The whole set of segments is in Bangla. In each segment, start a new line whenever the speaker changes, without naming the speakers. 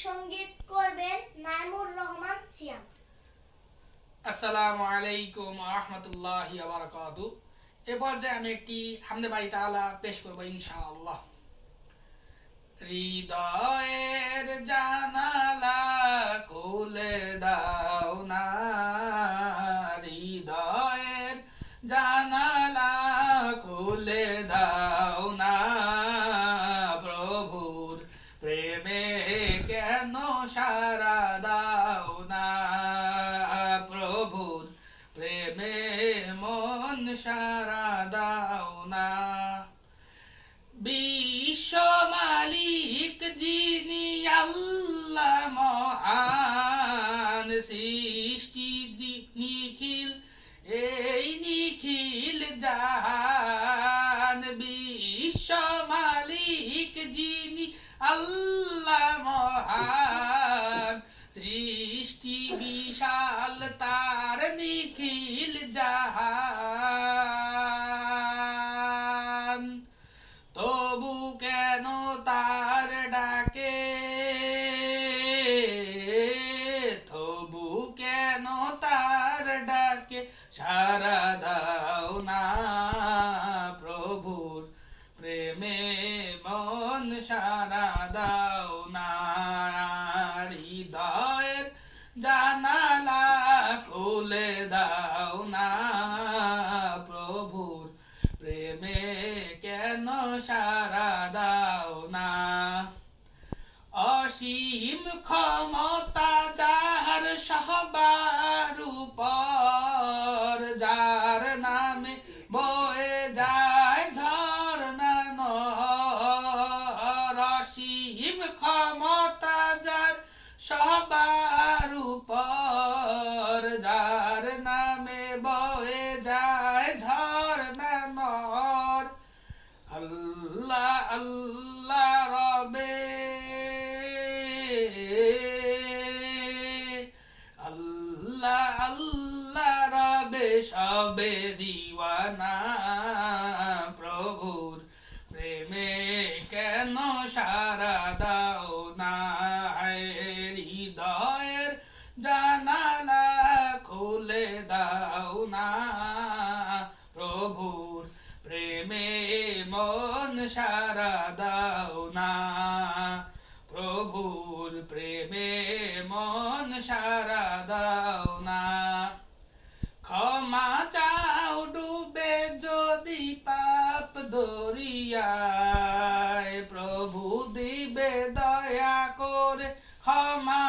সঙ্গীত করবেন নাইমুর রহমান সিয়াম।
আসসালামু আলাইকুম ওয়া রাহমাতুল্লাহি ওয়া বারাকাতুহু। এ পর্যায়ে আমি একটি হামদে বাড়ি তাআলা পেশ করব ইনশাআল্লাহ। হৃদয়ের জানালা খুলে দাও না, হৃদয়ের জানালা খুলে দাও না, প্রভুর প্রেমে কেন সারা দাও না, প্রভুর প্রেমে মন সারা দাও না। বিশ্ব মালিক যিনি আল্লাহ মহান, সৃষ্টি নিখিল এই নিখিল জাহান। বিশ্ব মালিক যিনি আল্লাহ মহান, সৃষ্টি বিশাল তার নিখিল জাহান। তবু কেন তার ডাকে, তবু কেন তার ডাকে সারা দাও না, প্রভুর প্রেমে মন সারা দাও না। হৃদয়ের জানালা খুলে দাও না, প্রভুর প্রেমে কেন সারা দাও না। অসীম ক্ষমতা যার সবার উপর, যার নামে বয়ে যায় ঝরনা নহর। অসীম ক্ষমতা যার সবার উপর, যার নামে বয়ে যায় ঝরনা নহর। আল্লাহ আল্লাহ রবে, আল্লাহ আল্লাহ রবে সবে দিওয়ানা, প্রভুর প্রেমে কেন সারা দাও না। হৃদয়ের জানালা খুলে দাও না, প্রভুর প্রেমে মন সারা দাও না, প্রভুর প্রেমে মন সারা দাও না। ক্ষমা চাও ডুবে যদি পাপ দরিয়ায়, প্রভু দিবে দয়া করে ক্ষমা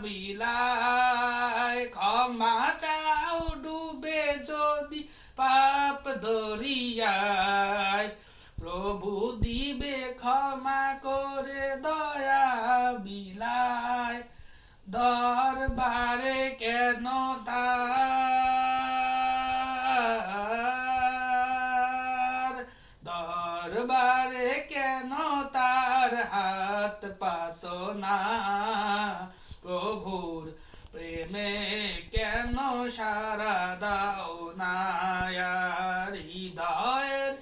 বিলায়। ক্ষমা চাও ডুবে যদি পাপ দরিয়ায়, প্রভু দিবে ক্ষমা করে দয়া বিলায়। দরবারে কেন তার, দরবারে কেন তার হাত পাতো না, প্রভুর প্রেমে কেন সারা দাও না। হৃদয়ের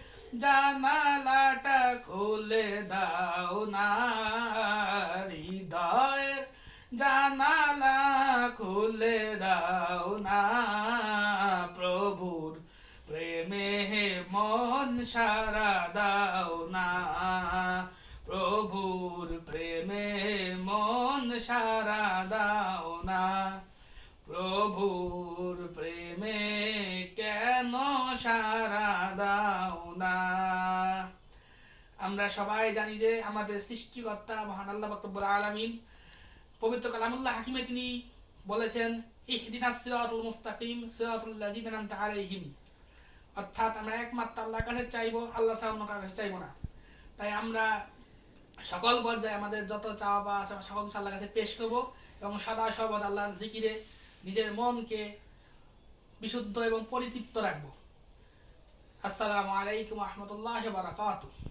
জানালাটা খুলে দাও না, হৃদয়ের জানালা খুলে দাও না, প্রভুর প্রেমে মন সারা দাও না, প্রভুর প্রেমে মন সারা দাও না, প্রভুর প্রেমে কেন সারা দাও না। আমরা সবাই জানি যে আমাদের সৃষ্টিকর্তা মহান আল্লাহ পাক রব্বুল আলামিন পবিত্র কালামুল্লাহ হাকিমে তিনি বলেছেন, ইহদিনাস সিরাতাল মুস্তাকিম সিরাতাল লাযিনা আন'আমতা আলাইহিম। অর্থাৎ আমরা একমাত্র আল্লাহর কাছে চাইবো, আল্লাহ ছাড়া অন্য কারোর কাছে চাইবো না। তাই আমরা সকল পর্যায়ে আমাদের যত চাওয়া পাওয়া আছে সকল কিছু আল্লাহর কাছে পেশ করবো এবং সদা সর্বদা আল্লাহর জিকিরে নিজের মনকে বিশুদ্ধ এবং পরিতৃপ্ত রাখবো। আসসালামু আলাইকুম ওয়া রাহমাতুল্লাহি ওয়া বারাকাতুহু।